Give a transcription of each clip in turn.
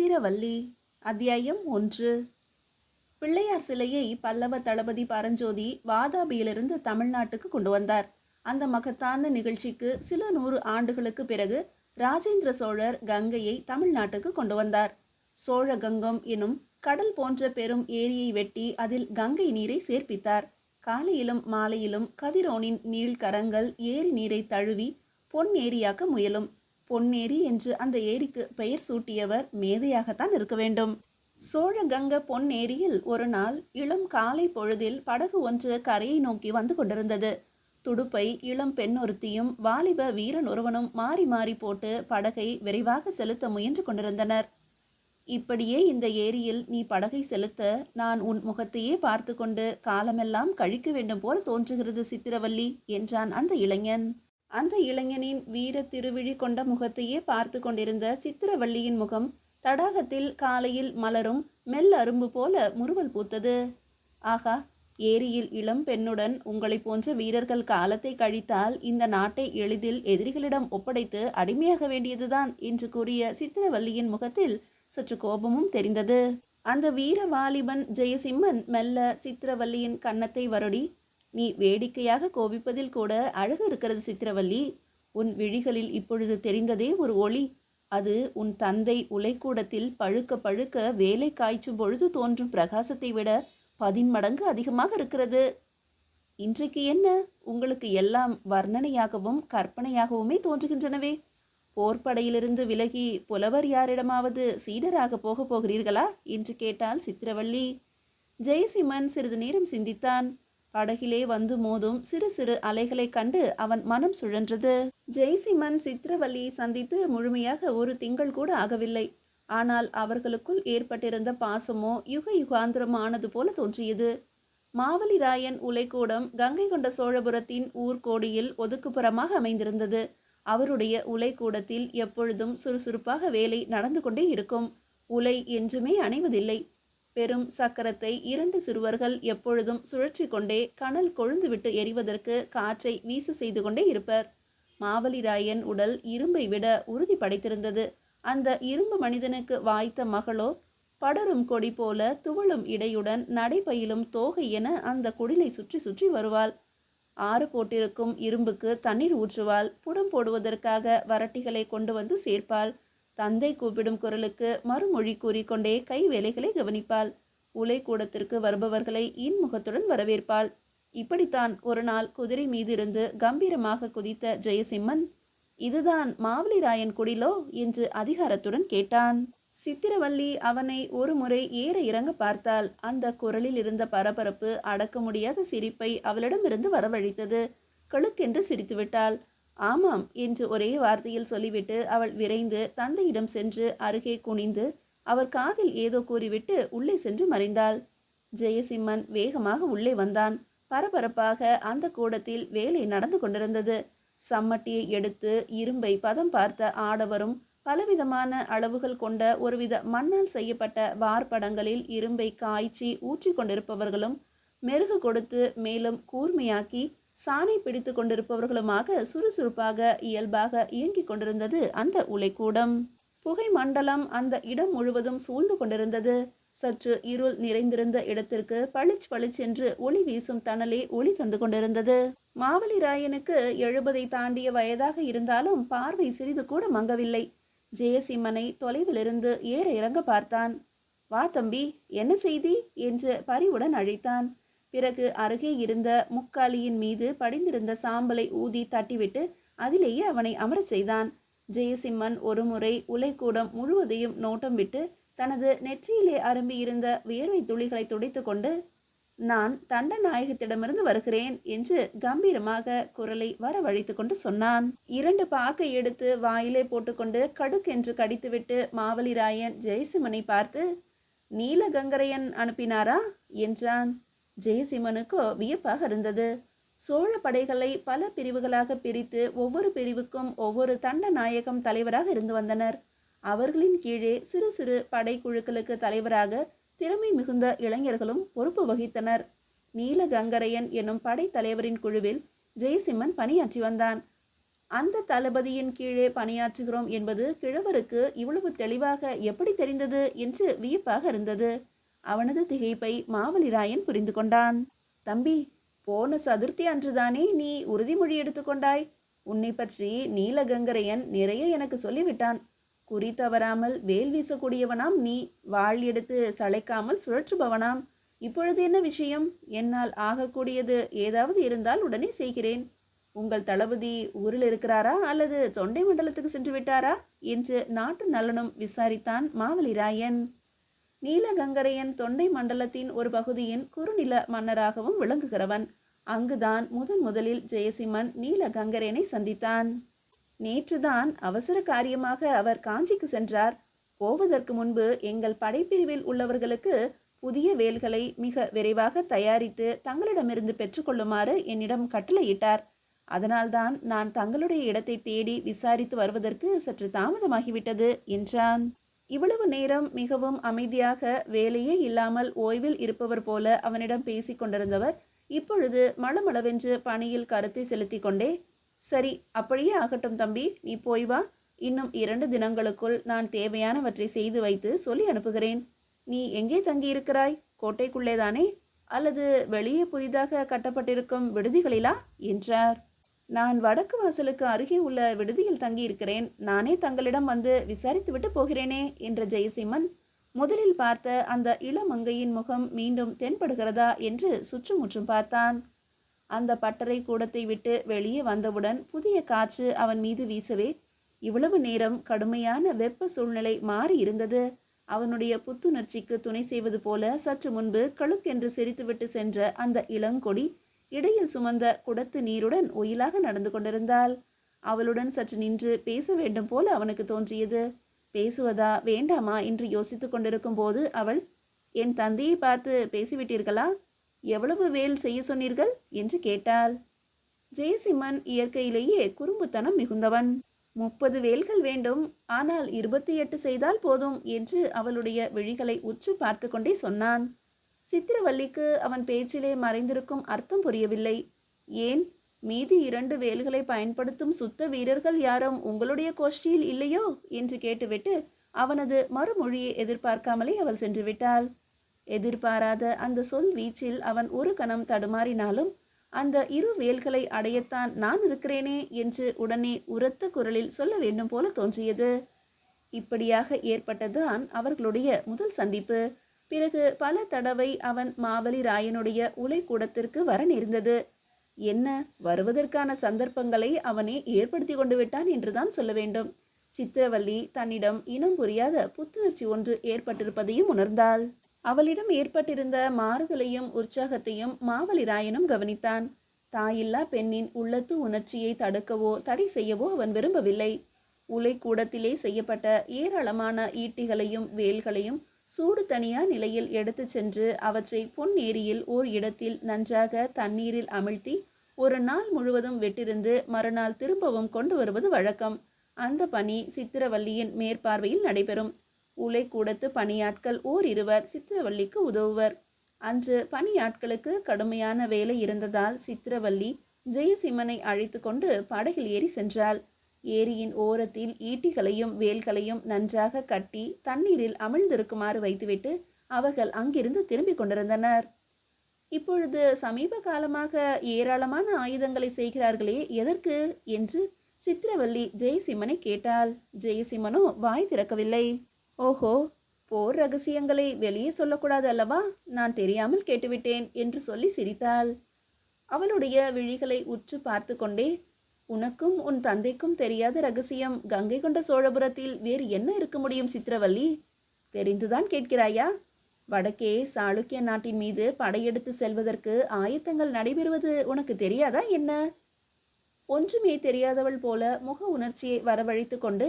சித்திரவல்லி. அத்தியாயம் 1. பிள்ளையார் சிலையை பல்லவ தளபதி பரஞ்சோதி வாதாபியிலிருந்து தமிழ்நாட்டுக்கு கொண்டு வந்தார். அந்த மகத்தான நிகழ்ச்சிக்கு சில 100 ஆண்டுகளுக்கு பிறகு ராஜேந்திர சோழர் கங்கையை தமிழ்நாட்டுக்கு கொண்டு வந்தார். சோழ கங்கம் எனும் கடல் போன்ற பெரும் ஏரியை வெட்டி அதில் கங்கை நீரை சேர்ப்பித்தார். காலையிலும் மாலையிலும் கதிரோனின் நீழ்கரங்கள் ஏரி நீரை தழுவி பொன் ஏரியாக்க முயலும். பொன்னேரி என்று அந்த ஏரிக்கு பெயர் சூட்டியவர் மேதையாகத்தான் இருக்க வேண்டும். சோழ கங்க பொன்னேரியில் ஒரு நாள் இளம் காலை பொழுதில் படகு ஒன்று கரையை நோக்கி வந்து கொண்டிருந்தது. துடுப்பை இளம் பெண்ணொருத்தியும் வாலிப வீரன் ஒருவனும் மாறி மாறி போட்டு படகை விரைவாக செலுத்த முயன்று கொண்டிருந்தனர். இப்படியே இந்த ஏரியில் நீ படகை செலுத்த நான் உன் முகத்தையே பார்த்து கொண்டு காலமெல்லாம் கழிக்க வேண்டும் போல தோன்றுகிறது சித்திரவல்லி என்றான் அந்த இளைஞன். அந்த இளைஞனின் வீர திருவிழி கொண்ட முகத்தையே பார்த்து கொண்டிருந்த சித்திரவல்லியின் முகம் தடாகத்தில் காலையில் மலரும் மெல்லரும்பு போல முறுவல் பூத்தது. ஆகா, ஏரியில் இளம் பெண்ணுடன் உங்களை போன்ற வீரர்கள் காலத்தை கழித்தால் இந்த நாட்டை எளிதில் எதிரிகளிடம் ஒப்படைத்து அடிமையாக வேண்டியதுதான் என்று கூறிய சித்திரவல்லியின் முகத்தில் சற்று கோபமும் தெரிந்தது. அந்த வீர வாலிபன் ஜெயசிம்மன் மெல்ல சித்திரவல்லியின் கன்னத்தை வருடி, நீ வேடிக்கையாக கோபிப்பதில் கூட அழகு இருக்கிறது சித்திரவல்லி. உன் விழிகளில் இப்பொழுது தெரிந்ததே ஒரு ஒளி. அது உன் தந்தை உலைக்கூடத்தில் பழுக்க பழுக்க வேலை காய்ச்சும் பொழுது தோன்றும் பிரகாசத்தை விட 10 மடங்கு அதிகமாக இருக்கிறது. இன்றைக்கு என்ன, உங்களுக்கு எல்லாம் வர்ணனையாகவும் கற்பனையாகவுமே தோன்றுகின்றனவே. போர்ப்படையிலிருந்து விலகி புலவர் யாரிடமாவது சீடராக போகிறீர்களா என்று கேட்டாள் சித்திரவல்லி. ஜெயசிம்மன் சிறிது நேரம் சிந்தித்தான். படகிலே வந்து மோதும் சிறு சிறு அலைகளை கண்டு அவன் மனம் சுழன்றது. ஜெயசிம்மன் சித்திரவல்லியை சந்தித்து முழுமையாக ஒரு திங்கள் கூட ஆகவில்லை. ஆனால் அவர்களுக்குள் ஏற்பட்டிருந்த பாசமோ யுக யுகாந்திரமானது போல தோன்றியது. மாவலிராயன் உலைக்கூடம் கங்கை கொண்ட சோழபுரத்தின் ஊர்கோடியில் ஒதுக்குப்புறமாக அமைந்திருந்தது. அவருடைய உலைக்கூடத்தில் எப்பொழுதும் சுறுசுறுப்பாக வேலை நடந்து கொண்டே இருக்கும். உலை என்றுமே அணைவதில்லை. பெரும் சக்கரத்தை 2 சிறுவர்கள் எப்பொழுதும் சுழற்றி கொண்டே கனல் கொழுந்துவிட்டு எரிவதற்கு காற்றை வீச செய்து கொண்டே இருப்பர். மாவலிராயன் உடல் இரும்பை விட உறுதி படைத்திருந்தது. அந்த இரும்பு மனிதனுக்கு வாய்த்த மகளோ படரும் கொடி போல துவளும் இடையுடன் நடைபயிலும் தோகை என அந்த குடிலை சுற்றி சுற்றி வருவாள். ஆறு போட்டிருக்கும் இரும்புக்கு தண்ணீர் ஊற்றுவாள். புடம் போடுவதற்காக வரட்டிகளை கொண்டு வந்து சேர்ப்பாள். தந்தை கூப்பிடும் குரலுக்கு மறுமொழி கூறிக்கொண்டே கை வேலைகளை கவனிப்பாள். உலை கூடத்திற்கு வருபவர்களை இன்முகத்துடன் வரவேற்பாள். இப்படித்தான் ஒரு நாள் குதிரை மீது இருந்து கம்பீரமாக குதித்த ஜெயசிம்மன், இதுதான் மாவலிராயன் குடிலோ என்று அதிகாரத்துடன் கேட்டான். சித்திரவல்லி அவனை ஒரு முறை ஏற இறங்க பார்த்தாள். அந்த குரலில் இருந்த பரபரப்பு அடக்க முடியாத சிரிப்பை அவளிடமிருந்து வரவழைத்தது. கழுக்கென்று சிரித்துவிட்டாள். ஆமாம் என்று ஒரே வார்த்தையில் சொல்லிவிட்டு அவள் விரைந்து தந்தையிடம் சென்று அருகே குனிந்து அவர் காதில் ஏதோ கூறிவிட்டு உள்ளே சென்று மறைந்தாள். ஜெயசிம்மன் வேகமாக உள்ளே வந்தான். பரபரப்பாக அந்த கூடத்தில் வேலை நடந்து கொண்டிருந்தது. சம்மட்டியை எடுத்து இரும்பை பதம் பார்த்த ஆடவரும் பலவிதமான அளவுகள் கொண்ட ஒருவித மண்ணால் செய்யப்பட்ட வார்படங்களில் இரும்பை காய்ச்சி ஊற்றி கொண்டிருப்பவர்களும் மெருகு கொடுத்து மேலும் கூர்மையாக்கி சாணை பிடித்து கொண்டிருப்பவர்களுமாக சுறுசுறுப்பாக இயல்பாக இயங்கிக் கொண்டிருந்தது அந்த உலைக்கூடம். புகை மண்டலம் அந்த இடம் முழுவதும் சூழ்ந்து கொண்டிருந்தது. சற்று இருள் நிறைந்திருந்த இடத்திற்கு பளிச் பளிச்சென்று ஒளி வீசும் தணலே ஒளி தந்து கொண்டிருந்தது. மாவலிராயனுக்கு 70 தாண்டிய வயதாக இருந்தாலும் பார்வை சிறிது கூட மங்கவில்லை. ஜெயசிம்மனை தொலைவிலிருந்து ஏற இறங்க பார்த்தான். வா தம்பி, என்ன செய்தி என்று பரிவுடன் அழைத்தான். பிறகு அருகே இருந்த முக்காலியின் மீது படிந்திருந்த சாம்பலை ஊதி தட்டிவிட்டு அதிலேயே அவனை அமரச் செய்தான். ஜெயசிம்மன் ஒரு முறை உலைக்கூடம் முழுவதையும் நோட்டம் விட்டு தனது நெற்றியிலே அரும்பி இருந்த வியர்வை துளிகளை துடைத்து கொண்டு, நான் தண்டநாயகத்திடமிருந்து வருகிறேன் என்று கம்பீரமாக குரலை வரவழைத்து கொண்டு சொன்னான். 2 பாக்கை எடுத்து வாயிலே போட்டுக்கொண்டு கடுக்கென்று கடித்துவிட்டு மாவலிராயன் ஜெயசிம்மனை பார்த்து, நீலகங்கரையன் அனுப்பினாரா என்றான். ஜெயசிம்மனுக்கோ வியப்பாக இருந்தது. சோழ படைகளை பல பிரிவுகளாக பிரித்து ஒவ்வொரு பிரிவுக்கும் ஒவ்வொரு தண்டநாயகம் தலைவராக இருந்து வந்தனர். அவர்களின் கீழே சிறு சிறு படைக்குழுக்களுக்கு தலைவராக திறமை மிகுந்த இளைஞர்களும் பொறுப்பு வகித்தனர். நீலகங்கரையன் என்னும் படைத்தலைவரின் குழுவில் ஜெயசிம்மன் பணியாற்றி வந்தான். அந்த தளபதியின் கீழே பணியாற்றுகிறோம் என்பது கிழவருக்கு இவ்வளவு தெளிவாக எப்படி தெரிந்தது என்று வியப்பாக இருந்தது. அவனது திகைப்பை மாவலிராயன் புரிந்து கொண்டான். தம்பி, போன சதுர்த்தி அன்றுதானே நீ உறுதிமொழி எடுத்துக்கொண்டாய்? உன்னை பற்றி நீலகங்கரையன் நிறைய எனக்கு சொல்லிவிட்டான். குறி தவறாமல் வேல் வீசக்கூடியவனாம் நீ, வாள் எடுத்து சளைக்காமல் சுழற்றுபவனாம். இப்பொழுது என்ன விஷயம்? என்னால் ஆகக்கூடியது ஏதாவது இருந்தால் உடனே செய்கிறேன். உங்கள் தளபதி ஊரில் இருக்கிறாரா அல்லது தொண்டை மண்டலத்துக்கு சென்று விட்டாரா என்று நாட்டு நலனும் விசாரித்தான் மாவலிராயன். நீலகங்கரையன் தொண்டை மண்டலத்தின் ஒரு பகுதியின் குறுநில மன்னராகவும் விளங்குகிறவன். அங்குதான் முதலில் ஜெயசிம்மன் நீலகங்கரையனை சந்தித்தான். நேற்றுதான் அவசர காரியமாக அவர் காஞ்சிக்கு சென்றார். போவதற்கு முன்பு எங்கள் படைப்பிரிவில் உள்ளவர்களுக்கு புதிய வேல்களை மிக விரைவாக தயாரித்து தங்களிடமிருந்து பெற்றுக்கொள்ளுமாறு என்னிடம் கட்டளையிட்டார். அதனால்தான் நான் தங்களுடைய இடத்தை தேடி விசாரித்து வருவதற்கு சற்று தாமதமாகிவிட்டது என்றான். இவ்வளவு நேரம் மிகவும் அமைதியாக வேலையே இல்லாமல் ஓய்வில் இருப்பவர் போல அவனிடம் பேசி கொண்டிருந்தவர் இப்பொழுது மளமளவென்று பணியில் கருத்தை செலுத்தி கொண்டே, சரி, அப்படியே ஆகட்டும் தம்பி, நீ போய் வா. இன்னும் 2 தினங்களுக்குள் நான் தேவையானவற்றை செய்து வைத்து சொல்லி அனுப்புகிறேன். நீ எங்கே தங்கியிருக்கிறாய்? கோட்டைக்குள்ளேதானே அல்லது வெளியே புதிதாக கட்டப்பட்டிருக்கும் விடுதிகளிலா என்றார். நான் வடக்கு வாசலுக்கு அருகே உள்ள விடுதியில் தங்கியிருக்கிறேன். நானே தங்களிடம் வந்து விசாரித்துவிட்டு போகிறேனே என்ற ஜெயசிம்மன் முதலில் பார்த்த அந்த இளமங்கையின் முகம் மீண்டும் தென்படுகிறதா என்று சுற்றுமுற்றும் பார்த்தான். அந்த பட்டறை கூடத்தை விட்டு வெளியே வந்தவுடன் புதிய காற்று அவன் மீது வீசவே இவ்வளவு நேரம் கடுமையான வெப்ப சூழ்நிலை மாறி இருந்தது. அவனுடைய புத்துணர்ச்சிக்கு துணை செய்வது போல சற்று முன்பு கழுக்கென்று சிரித்துவிட்டு சென்ற அந்த இளங்கொடி இடையில் சுமந்த குடத்து நீருடன் ஒயிலாக நடந்து கொண்டிருந்தாள். அவளுடன் சற்று நின்று பேச வேண்டும் போல அவனுக்கு தோன்றியது. பேசுவதா வேண்டாமா என்று யோசித்து கொண்டிருக்கும் போது அவள், என் தந்தையை பார்த்து பேசிவிட்டீர்களா? எவ்வளவு வேல் செய்ய சொன்னீர்கள் என்று கேட்டாள். ஜெயசிம்மன் இயற்கையிலேயே குறும்புத்தனம் மிகுந்தவன். 30 வேல்கள் வேண்டும், ஆனால் 28 செய்தால் போதும் என்று அவளுடைய விழிகளை உற்று பார்த்து கொண்டே சொன்னான். சித்திரவல்லிக்கு அவன் பேச்சிலே மறைந்திருக்கும் அர்த்தம் புரியவில்லை. ஏன், மீதி 2 வேல்களை பயன்படுத்தும் சுத்த வீரர்கள் யாரும் உங்களுடைய கோஷ்டியில் இல்லையோ என்று கேட்டுவிட்டு அவனது மறுமொழியை எதிர்பார்க்காமலே அவள் சென்று விட்டாள். எதிர்பாராத அந்த சொல் வீச்சில் அவன் ஒரு கணம் தடுமாறினாலும் அந்த 2 வேல்களை அடையத்தான் நான் இருக்கிறேனே என்று உடனே உரத்த குரலில் சொல்ல வேண்டும் போல தோன்றியது. இப்படியாக ஏற்பட்டதுதான் அவர்களுடைய முதல் சந்திப்பு. பிறகு பல தடவை அவன் மாவலிராயனுடைய உலைக்கூடத்திற்கு வர நேர்ந்தது. என்ன, வருவதற்கான சந்தர்ப்பங்களை அவனே ஏற்படுத்தி கொண்டு விட்டான் என்றுதான் சொல்ல வேண்டும். சித்திரவல்லி தன்னிடம் இனம் புரியாத புத்துணர்ச்சி ஒன்று ஏற்பட்டிருப்பதையும் உணர்ந்தாள். அவளிடம் ஏற்பட்டிருந்த மாறுதலையும் உற்சாகத்தையும் மாவலிராயனும் கவனித்தான். தாயில்லா பெண்ணின் உள்ளத்து உணர்ச்சியை தடுக்கவோ தடை செய்யவோ அவன் விரும்பவில்லை. உலைக்கூடத்திலே செய்யப்பட்ட ஏராளமான ஈட்டிகளையும் வேல்களையும் சூடு தனியா நிலையில் எடுத்து சென்று அவற்றை பொன்னேரியில் ஓர் இடத்தில் நன்றாக தண்ணீரில் அமிழ்த்தி ஒரு நாள் முழுவதும் விட்டிருந்து மறுநாள் திரும்பவும் கொண்டு வருவது வழக்கம். அந்த பணி சித்திரவல்லியின் மேற்பார்வையில் நடைபெறும். உலைக்கூடத்து பணியாட்கள் ஓரிருவர் சித்திரவல்லிக்கு உதவுவர். அன்று பணியாட்களுக்கு கடுமையான வேலை இருந்ததால் சித்திரவல்லி ஜெயசிம்மனை அழைத்து கொண்டு படகில் ஏறி சென்றாள். ஏரியின் ஓரத்தில் ஈட்டிகளையும் வேல்களையும் நன்றாக கட்டி தண்ணீரில் அமிழ்ந்திருக்குமாறு வைத்துவிட்டு அவர்கள் அங்கிருந்து திரும்பிக் கொண்டிருந்தனர். இப்பொழுது சமீப காலமாக ஏராளமான ஆயுதங்களை செய்கிறார்களே, எதற்கு என்று சித்திரவல்லி ஜெயசிம்மனை கேட்டாள். ஜெயசிம்மனோ வாய் திறக்கவில்லை. ஓஹோ, போர் ரகசியங்களை வெளியே சொல்லக்கூடாது அல்லவா? நான் தெரியாமல் கேட்டுவிட்டேன் என்று சொல்லி சிரித்தாள். அவளுடைய விழிகளை உற்று பார்த்து கொண்டே, உனக்கும் உன் தந்தைக்கும் தெரியாத ரகசியம் கங்கை கொண்ட சோழபுரத்தில் வேறு என்ன இருக்க முடியும் சித்திரவல்லி? தெரிந்துதான் கேட்கிறாயா? வடக்கே சாளுக்கிய நாட்டின் மீது படையெடுத்து செல்வதற்கு ஆயத்தங்கள் நடைபெறுவது உனக்கு தெரியாதா என்ன? ஒன்றுமே தெரியாதவள் போல முக உணர்ச்சியை வரவழைத்து கொண்டு,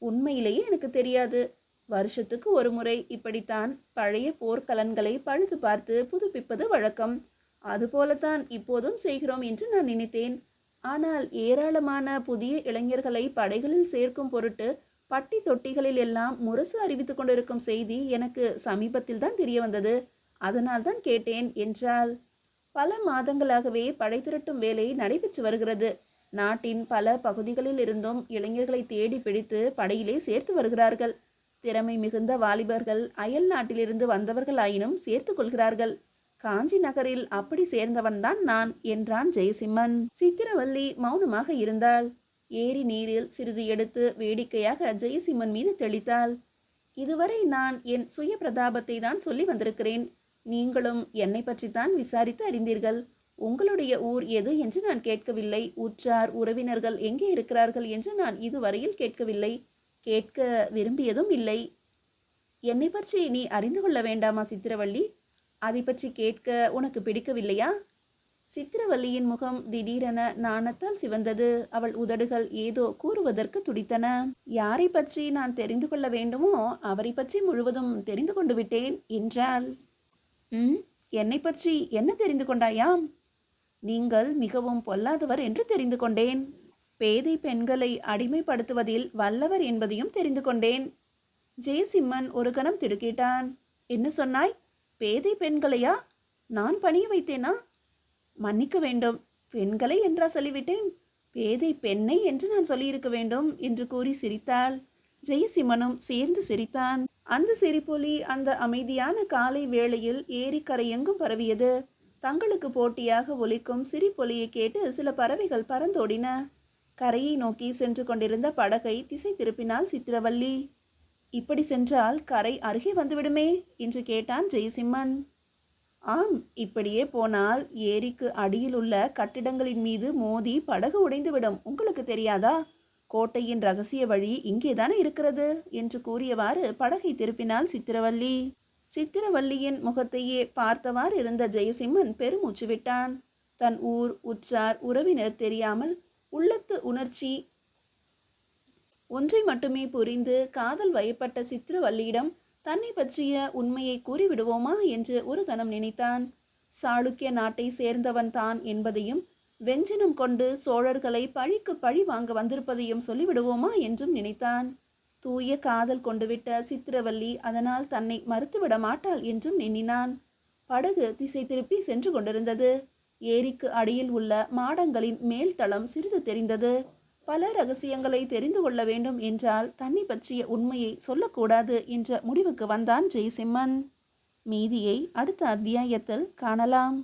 உண்மையிலேயே எனக்கு தெரியாது. வருஷத்துக்கு ஒரு முறை இப்படித்தான் பழைய போர்க்கலன்களை பழுது பார்த்து புதுப்பிப்பது வழக்கம். அதுபோலத்தான் இப்போதும் செய்கிறோம் என்று நான் நினைத்தேன். ஆனால் ஏராளமான புதிய இளைஞர்களை படைகளில் சேர்க்கும் பொருட்டு பட்டி தொட்டிகளில் எல்லாம் முரசு அறிவித்து கொண்டிருக்கும் செய்தி எனக்கு சமீபத்தில் தான் தெரிய வந்தது. அதனால் தான் கேட்டேன் என்றாள். பல மாதங்களாகவே படை திரட்டும் வேலை நடைபெற்று வருகிறது. நாட்டின் பல பகுதிகளில் இருந்தும் இளைஞர்களை தேடி பிடித்து படையிலே சேர்த்து வருகிறார்கள். திறமை மிகுந்த வாலிபர்கள் அயல் நாட்டிலிருந்து வந்தவர்களாயினும் சேர்த்து கொள்கிறார்கள். காஞ்சி நகரில் அப்படி சேர்ந்தவன்தான் நான் என்றான் ஜெயசிம்மன். சித்திரவல்லி மௌனமாக இருந்தாள். ஏரி நீரில் சிறிது எடுத்து வேடிக்கையாக ஜெயசிம்மன் மீது தெளித்தாள். இதுவரை நான் என் சுய பிரதாபத்தை தான் சொல்லி வந்திருக்கிறேன். நீங்களும் என்னை பற்றித்தான் விசாரித்து அறிந்தீர்கள். உங்களுடைய ஊர் எது என்று நான் கேட்கவில்லை. உற்றார் உறவினர்கள் எங்கே இருக்கிறார்கள் என்று நான் இதுவரையில் கேட்கவில்லை. கேட்க விரும்பியதும் இல்லை. என்னை பற்றி நீ அறிந்து கொள்ள வேண்டாமா சித்திரவள்ளி? அதை பற்றி கேட்க உனக்கு பிடிக்கவில்லையா? சித்திரவல்லியின் முகம் திடீரென நாணத்தால் சிவந்தது. அவள் உதடுகள் ஏதோ கூறுவதற்கு துடித்தன. யாரை பற்றி நான் தெரிந்து கொள்ள வேண்டுமோ அவரை பற்றி முழுவதும் தெரிந்து கொண்டு விட்டேன் என்றாள். என்னை பற்றி என்ன தெரிந்து கொண்டாயாம்? நீங்கள் மிகவும் பொல்லாதவர் என்று தெரிந்து கொண்டேன். பேதை பெண்களை அடிமைப்படுத்துவதில் வல்லவர் என்பதையும் தெரிந்து கொண்டேன். ஜெயசிம்மன் ஒரு கணம் திடுக்கிட்டான். என்ன சொன்னாய்? பேதை பெண்களையா? நான் பணிய வைத்தேனா? மன்னிக்க வேண்டும், பெண்களை என்றா சொல்லிவிட்டேன்? பேதை பெண்ணை என்று நான் சொல்லியிருக்க வேண்டும் என்று கூறி சிரித்தாள். ஜெயசிம்மனும் சேர்ந்து சிரித்தான். அந்த சிரிப்பொலி அந்த அமைதியான காலை வேளையில் ஏரிக்கரை எங்கும் பரவியது. தங்களுக்கு போட்டியாக ஒலிக்கும் சிரிப்பொலியை கேட்டு சில பறவைகள் பறந்தோடின. கரையை நோக்கி சென்று கொண்டிருந்த படகை திசை திருப்பினாள் சித்திரவல்லி. இப்படி சென்றால் கரை அருகே வந்துவிடுமே என்று கேட்டான் ஜெயசிம்மன். ஆம், இப்படியே போனால் ஏரிக்கு அடியில் உள்ள கட்டிடங்களின் மீது மோதி படகு உடைந்துவிடும். உங்களுக்கு தெரியாதா? கோட்டையின் ரகசிய வழி இங்கேதானே இருக்கிறது என்று கூறியவாறு படகை திருப்பினாள் சித்திரவல்லி. சித்திரவல்லியின் முகத்தையே பார்த்தவாறு இருந்த ஜெயசிம்மன் பெருமூச்சு விட்டான். தன் ஊர், உற்றார், உறவினர் தெரியாமல் உள்ளத்து உணர்ச்சி ஒன்றை மட்டுமே புரிந்து காதல் வயப்பட்ட சித்திரவல்லியிடம் தன்னை பற்றிய உண்மையை கூறிவிடுவோமா என்று ஒரு கணம் நினைத்தான். சாளுக்கிய நாட்டை சேர்ந்தவன் தான் என்பதையும், வெஞ்சினம் கொண்டு சோழர்களை பழிக்கு பழி வாங்க வந்திருப்பதையும் சொல்லிவிடுவோமா என்றும் நினைத்தான். தூய காதல் கொண்டுவிட்ட சித்திரவல்லி அதனால் தன்னை மறுத்துவிட மாட்டாள் என்றும் எண்ணினான். படகு திசை திருப்பி சென்று கொண்டிருந்தது. ஏரிக்கு அடியில் உள்ள மாடங்களின் மேல் தளம் சிறிது தெரிந்தது. பல ரகசியங்களை தெரிந்து கொள்ள வேண்டும் என்றால் தன்னை பற்றிய உண்மையை சொல்லக்கூடாது என்ற முடிவுக்கு வந்தான் ஜெயசிம்மன். மீதியை அடுத்த அத்தியாயத்தில் காணலாம்.